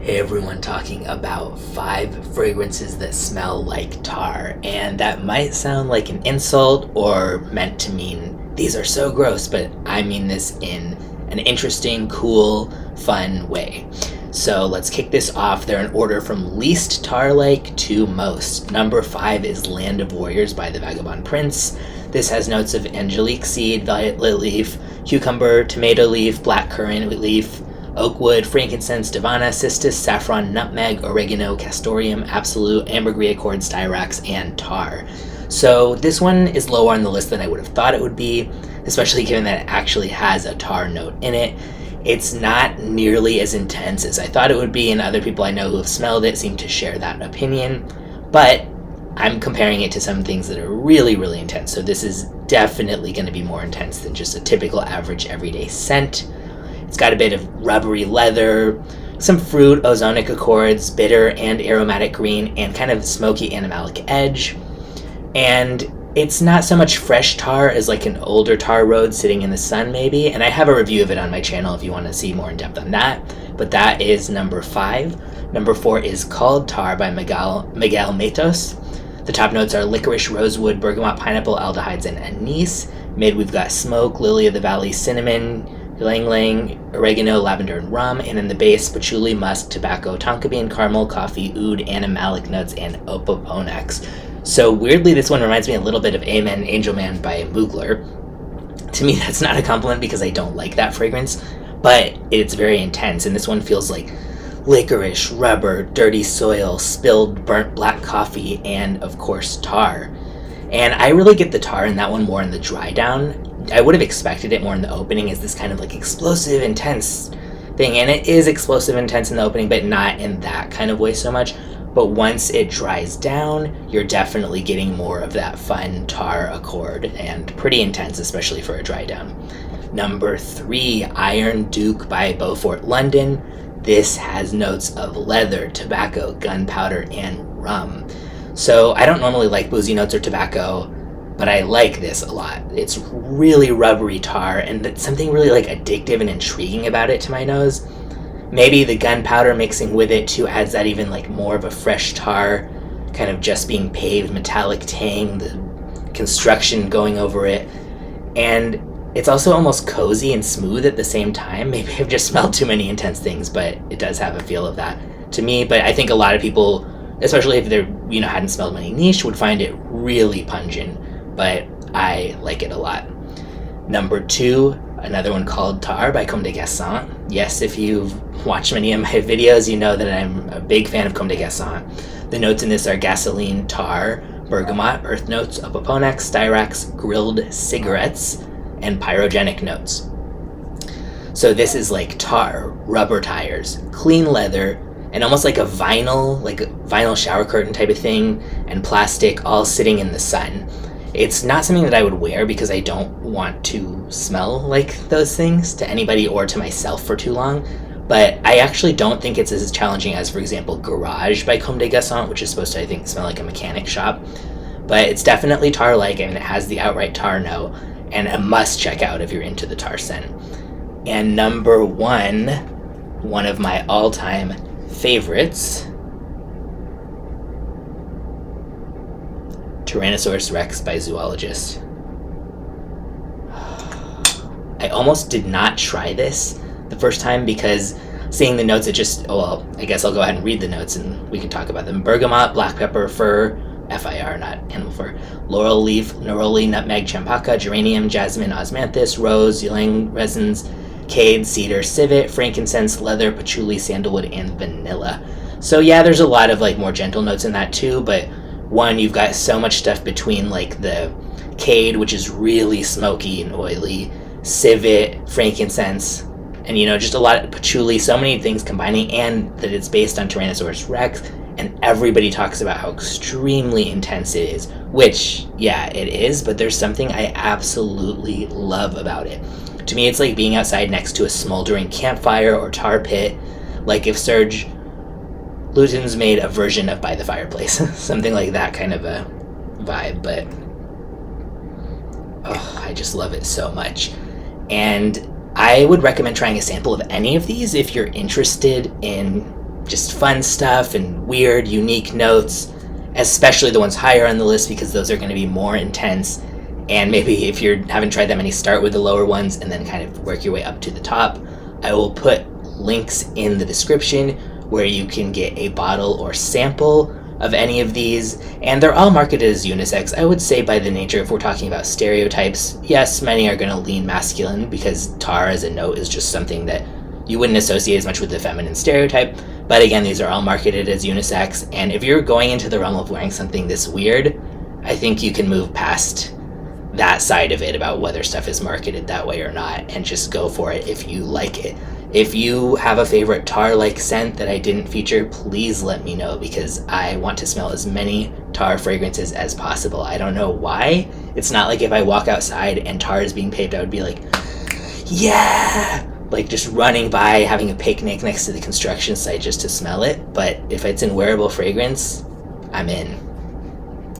Hey everyone, talking about 5 fragrances that smell like tar, and that might sound like an insult or meant to mean these are so gross, but I mean this in an interesting, cool, fun way. So let's kick this off. They're in order from least tar-like to most. Number 5 is Land of Warriors by the Vagabond Prince. This has notes of Angelique seed, violet leaf, cucumber, tomato leaf, blackcurrant leaf, oakwood, frankincense, davana, cistus, saffron, nutmeg, oregano, castoreum, absolute, ambergris, styrax, and tar. So this one is lower on the list than I would have thought it would be, especially given that it actually has a tar note in it. It's not nearly as intense as I thought it would be, and other people I know who have smelled it seem to share that opinion. But I'm comparing it to some things that are really, really intense. So this is definitely going to be more intense than just a typical average everyday scent. It's got a bit of rubbery leather, some fruit, ozonic accords, bitter and aromatic green, and kind of smoky animalic edge. And it's not so much fresh tar as like an older tar road sitting in the sun maybe, and I have a review of it on my channel if you want to see more in depth on that, but that is number 5. Number 4 is Called Tar by Miguel Matos. The top notes are licorice, rosewood, bergamot, pineapple, aldehydes, and anise. Mid, we've got smoke, lily of the valley, cinnamon, Ylang, oregano, lavender, and rum, and in the base, patchouli, musk, tobacco, tonka bean, caramel, coffee, oud, animalic nuts, and opoponax. So weirdly, this one reminds me a little bit of Amen, Angel Man by Mugler. To me, that's not a compliment because I don't like that fragrance, but it's very intense, and this one feels like licorice, rubber, dirty soil, spilled burnt black coffee, and of course tar. And I really get the tar in that one more in the dry down. I would have expected it more in the opening as this kind of like explosive, intense thing, and it is explosive, intense in the opening, but not in that kind of way so much. But once it dries down, you're definitely getting more of that fun tar accord, and pretty intense, especially for a dry down. Number 3, Iron Duke by Beaufort, London. This has notes of leather, tobacco, gunpowder, and rum. So I don't normally like boozy notes or tobacco, but I like this a lot. It's really rubbery tar, and it's something really like addictive and intriguing about it to my nose. Maybe the gunpowder mixing with it too adds that even like more of a fresh tar, kind of just being paved, metallic tang, the construction going over it. And it's also almost cozy and smooth at the same time. Maybe I've just smelled too many intense things, but it does have a feel of that to me. But I think a lot of people, especially if they're, hadn't smelled many niche, would find it really pungent, but I like it a lot. Number 2, another one called Tar by Comme des Garcons. Yes, if you've watched many of my videos, you know that I'm a big fan of Comme des Garcons. The notes in this are gasoline, tar, bergamot, earth notes, opoponax, styrax, grilled cigarettes, and pyrogenic notes. So this is like tar, rubber tires, clean leather, and almost like a vinyl shower curtain type of thing, and plastic all sitting in the sun. It's not something that I would wear because I don't want to smell like those things to anybody or to myself for too long, but I actually don't think it's as challenging as, for example, Garage by Comme des Garcons, which is supposed to, I think, smell like a mechanic shop. But it's definitely tar-like, and it has the outright tar note, and a must check out if you're into the tar scent. And number 1, one of my all-time favorites, Tyrannosaurus Rex by Zoologist. I almost did not try this the first time because seeing the notes, I guess I'll go ahead and read the notes and we can talk about them. Bergamot, black pepper, fir, FIR, not animal fur, laurel leaf, neroli, nutmeg, champaca, geranium, jasmine, osmanthus, rose, ylang resins, cade, cedar, civet, frankincense, leather, patchouli, sandalwood, and vanilla. So yeah, there's a lot of like more gentle notes in that too, but one, you've got so much stuff between like the cade, which is really smoky and oily, civet, frankincense, and just a lot of patchouli, so many things combining, and that it's based on Tyrannosaurus Rex, and everybody talks about how extremely intense it is, which, yeah, it is, but there's something I absolutely love about it. To me, it's like being outside next to a smoldering campfire or tar pit, like if Serge Luton's made a version of By the Fireplace. Something like that kind of a vibe, but I just love it so much. And I would recommend trying a sample of any of these if you're interested in just fun stuff and weird, unique notes, especially the ones higher on the list because those are going to be more intense. And maybe if you haven't tried that many, start with the lower ones and then kind of work your way up to the top. I will put links in the description where you can get a bottle or sample of any of these, and they're all marketed as unisex. I would say by the nature, if we're talking about stereotypes, yes, many are going to lean masculine because tar as a note is just something that you wouldn't associate as much with the feminine stereotype. But again, these are all marketed as unisex, and if you're going into the realm of wearing something this weird, I think you can move past that side of it about whether stuff is marketed that way or not and just go for it if you like it. If you have a favorite tar-like scent that I didn't feature, please let me know because I want to smell as many tar fragrances as possible. I don't know why. It's not like if I walk outside and tar is being paved, I would be like, yeah! Like just running by, having a picnic next to the construction site just to smell it. But if it's in wearable fragrance, I'm in.